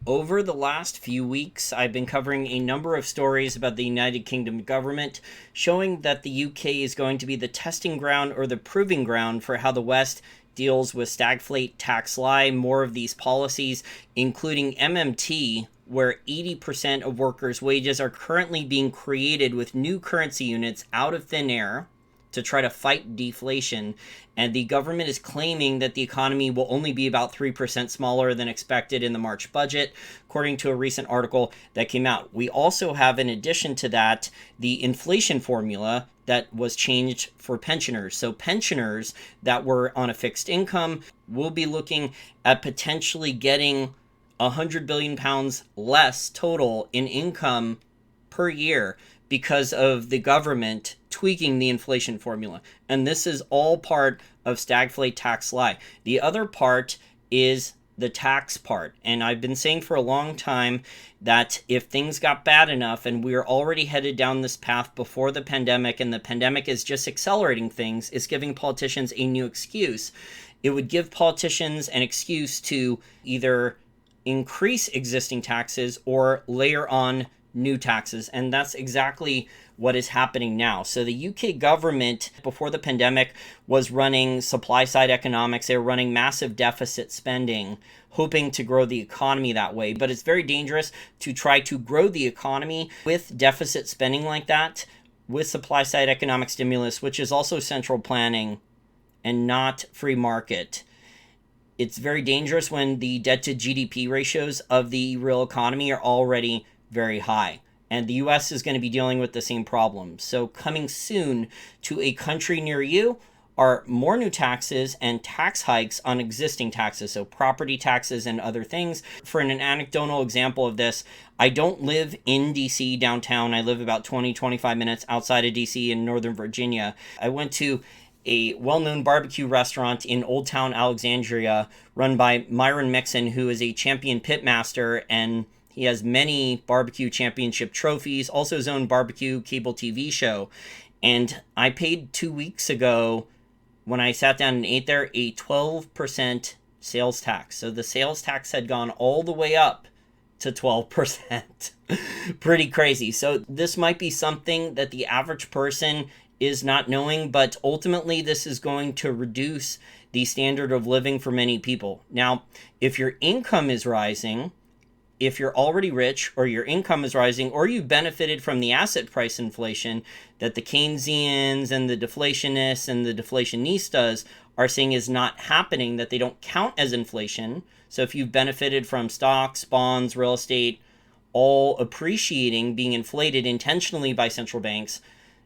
Over the last few weeks, I've been covering a number of stories about the United Kingdom government, showing that the UK is going to be the testing ground or the proving ground for how the West deals with stagflate, tax lie, more of these policies, including MMT, where 80% of workers' wages are currently being created with new currency units out of thin air to try to fight deflation. And the government is claiming that the economy will only be about 3% smaller than expected in the March budget, according to a recent article that came out. We also have, in addition to that, the inflation formula that was changed for pensioners. So pensioners that were on a fixed income will be looking at potentially getting £100 billion less total in income per year because of the government tweaking the inflation formula. And this is all part of stagflate tax lie. The other part is the tax part. And I've been saying for a long time that if things got bad enough, and we're already headed down this path before the pandemic, and the pandemic is just accelerating things, it's giving politicians a new excuse. It would give politicians an excuse to either increase existing taxes or layer on new taxes, and that's exactly what is happening now. So the UK government, before the pandemic, was running supply side economics. They were running massive deficit spending, hoping to grow the economy that way. But it's very dangerous to try to grow the economy with deficit spending like that, with supply side economic stimulus, which is also central planning and not free market. It's very dangerous when the debt to GDP ratios of the real economy are already very high. And the US is going to be dealing with the same problem. So coming soon to a country near you are more new taxes and tax hikes on existing taxes, so property taxes and other things. For an anecdotal example of this, I don't live in DC downtown. I live about 25 minutes outside of DC in Northern Virginia. I went to a well-known barbecue restaurant in Old Town Alexandria run by Myron Mixon, who is a champion pitmaster, and he has many barbecue championship trophies, also his own barbecue cable TV show. And I paid 2 weeks ago, when I sat down and ate there, a 12% sales tax. So the sales tax had gone all the way up to 12%. Pretty crazy. So this might be something that the average person is not knowing, but ultimately this is going to reduce the standard of living for many people. Now, if your income is rising, if you're already rich or your income is rising, or you benefited from the asset price inflation that the Keynesians and the deflationists and the deflationistas are saying is not happening, that they don't count as inflation. So if you've benefited from stocks, bonds, real estate, all appreciating, being inflated intentionally by central banks,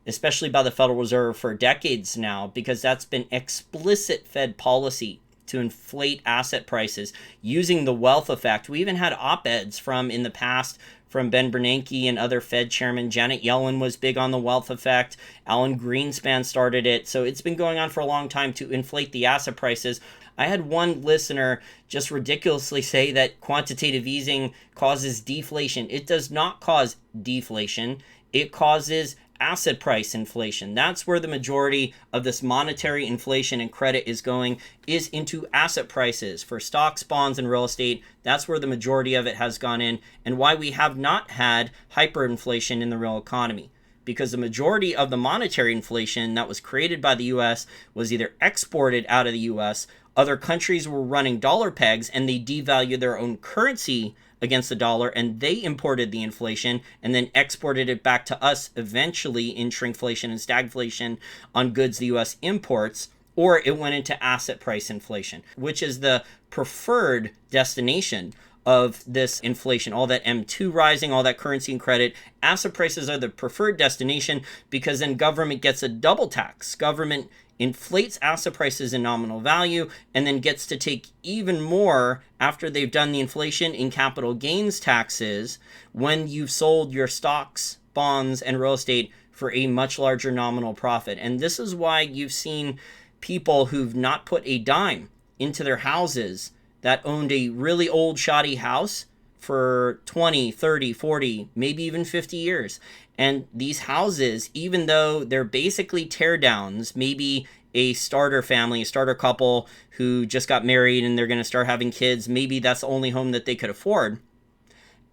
especially by the Federal Reserve for decades now, because that's been explicit Fed policy to inflate asset prices using the wealth effect. We even had op-eds from in the past from Ben Bernanke and other Fed chairmen. Janet Yellen was big on the wealth effect. Alan Greenspan started it. So it's been going on for a long time to inflate the asset prices. I had one listener just ridiculously say that quantitative easing causes deflation. It does not cause deflation. It causes asset price inflation. That's where the majority of this monetary inflation and credit is going, is into asset prices for stocks, bonds, and real estate. That's where the majority of it has gone in, and why we have not had hyperinflation in the real economy. Because the majority of the monetary inflation that was created by the US was either exported out of the US, other countries were running dollar pegs and they devalued their own currency against the dollar, and they imported the inflation and then exported it back to us eventually in shrinkflation and stagflation on goods the US imports, or it went into asset price inflation, which is the preferred destination of this inflation. All that M2 rising, all that currency and credit, asset prices are the preferred destination, because then government gets a double tax. Government inflates asset prices in nominal value and then gets to take even more after they've done the inflation in capital gains taxes when you've sold your stocks, bonds, and real estate for a much larger nominal profit. And this is why you've seen people who've not put a dime into their houses that owned a really old shoddy house for 20, 30, 40, maybe even 50 years. And these houses, even though they're basically teardowns, maybe a starter family, a starter couple who just got married and they're going to start having kids, maybe that's the only home that they could afford.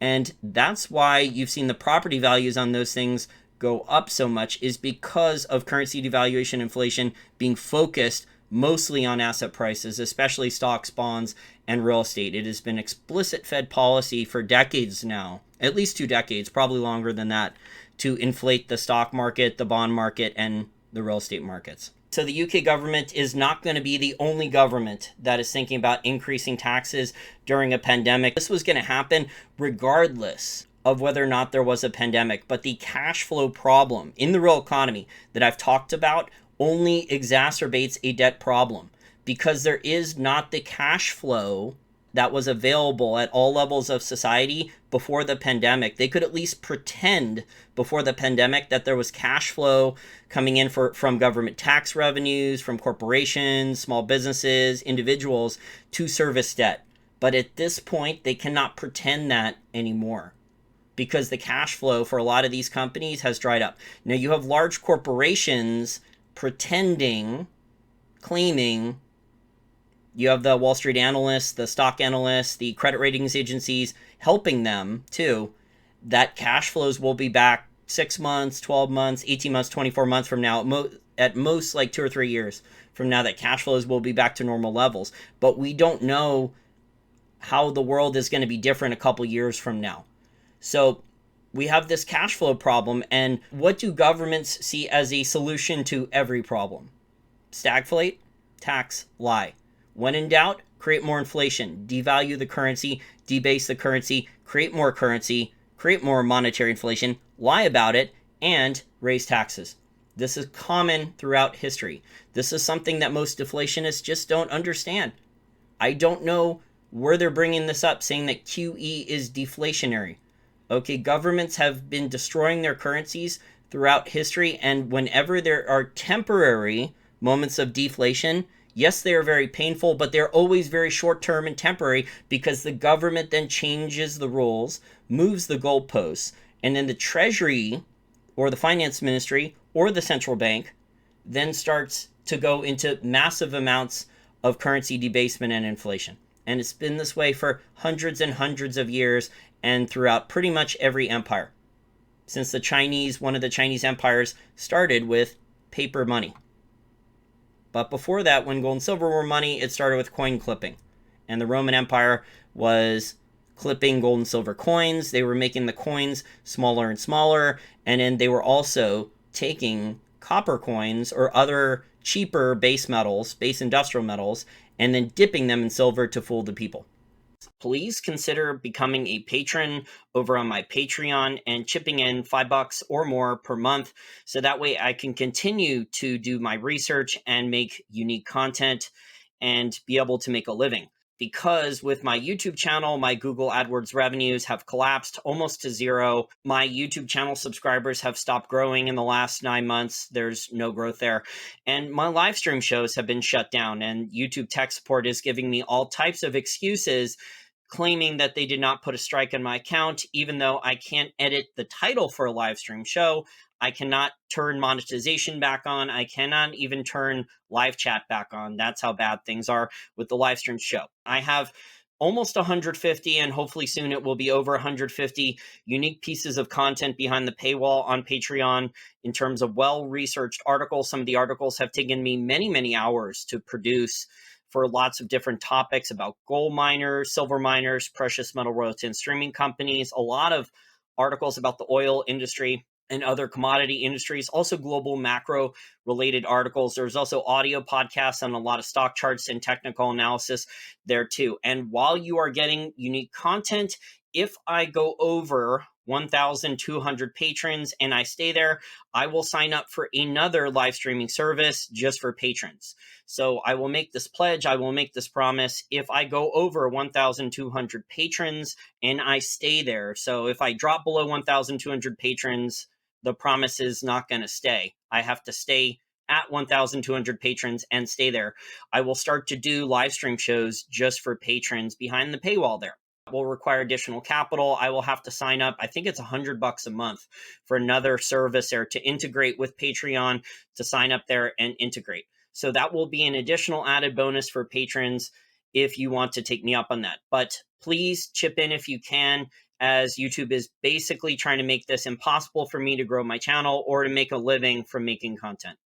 And that's why you've seen the property values on those things go up so much, is because of currency devaluation, inflation being focused mostly on asset prices, especially stocks, bonds, and real estate. It has been explicit Fed policy for decades now, at least 2 decades, probably longer than that, to inflate the stock market, the bond market, and the real estate markets. So the UK government is not going to be the only government that is thinking about increasing taxes during a pandemic. This was going to happen regardless of whether or not there was a pandemic. But the cash flow problem in the real economy that I've talked about only exacerbates a debt problem, because there is not the cash flow that was available at all levels of society before the pandemic. They could at least pretend before the pandemic that there was cash flow coming in from government tax revenues, from corporations, small businesses, individuals to service debt. But at this point, they cannot pretend that anymore, because the cash flow for a lot of these companies has dried up. Now, you have large corporations pretending, claiming. You have the Wall Street analysts, the stock analysts, the credit ratings agencies helping them too, that cash flows will be back 6 months, 12 months, 18 months, 24 months from now, at most like 2 or 3 years from now, that cash flows will be back to normal levels. But we don't know how the world is going to be different a couple years from now. So we have this cash flow problem. And what do governments see as a solution to every problem? Stagflate, tax, lie. When in doubt, create more inflation, devalue the currency, debase the currency, create more currency, create more monetary inflation, lie about it, and raise taxes. This is common throughout history. This is something that most deflationists just don't understand. I don't know where they're bringing this up, saying that QE is deflationary. Okay, governments have been destroying their currencies throughout history, and whenever there are temporary moments of deflation, yes, they are very painful, but they're always very short-term and temporary, because the government then changes the rules, moves the goalposts, and then the Treasury or the Finance Ministry or the central bank then starts to go into massive amounts of currency debasement and inflation. And it's been this way for hundreds and hundreds of years and throughout pretty much every empire. Since one of the Chinese empires started with paper money. But before that, when gold and silver were money, it started with coin clipping. And the Roman Empire was clipping gold and silver coins. They were making the coins smaller and smaller. And then they were also taking copper coins or other cheaper base metals, base industrial metals, and then dipping them in silver to fool the people. Please consider becoming a patron over on my Patreon and chipping in $5 or more per month, so that way I can continue to do my research and make unique content and be able to make a living. Because with my YouTube channel, my Google AdWords revenues have collapsed almost to zero. My YouTube channel subscribers have stopped growing in the last 9 months. There's no growth there. And my live stream shows have been shut down, and YouTube tech support is giving me all types of excuses, claiming that they did not put a strike on my account, even though I can't edit the title for a live stream show. I cannot turn monetization back on. I cannot even turn live chat back on. That's how bad things are with the live stream show. I have almost 150, and hopefully soon it will be over 150 unique pieces of content behind the paywall on Patreon in terms of well-researched articles. Some of the articles have taken me many, many hours to produce for lots of different topics about gold miners, silver miners, precious metal royalty and streaming companies, a lot of articles about the oil industry and other commodity industries, also global macro related articles. There's also audio podcasts on a lot of stock charts and technical analysis there too. And while you are getting unique content, if I go over 1,200 patrons and I stay there, I will sign up for another live streaming service just for patrons. So I will make this pledge, I will make this promise, if I go over 1,200 patrons and I stay there. So if I drop below 1,200 patrons, the promise is not going to stay. I have to stay at 1,200 patrons and stay there. I will start to do live stream shows just for patrons behind the paywall there. Will require additional capital. I will have to sign up. I think it's $100 a month for another service there to integrate with Patreon, to sign up there and integrate. So that will be an additional added bonus for patrons. if you want to take me up on that. But please chip in if you can, as YouTube is basically trying to make this impossible for me to grow my channel or to make a living from making content.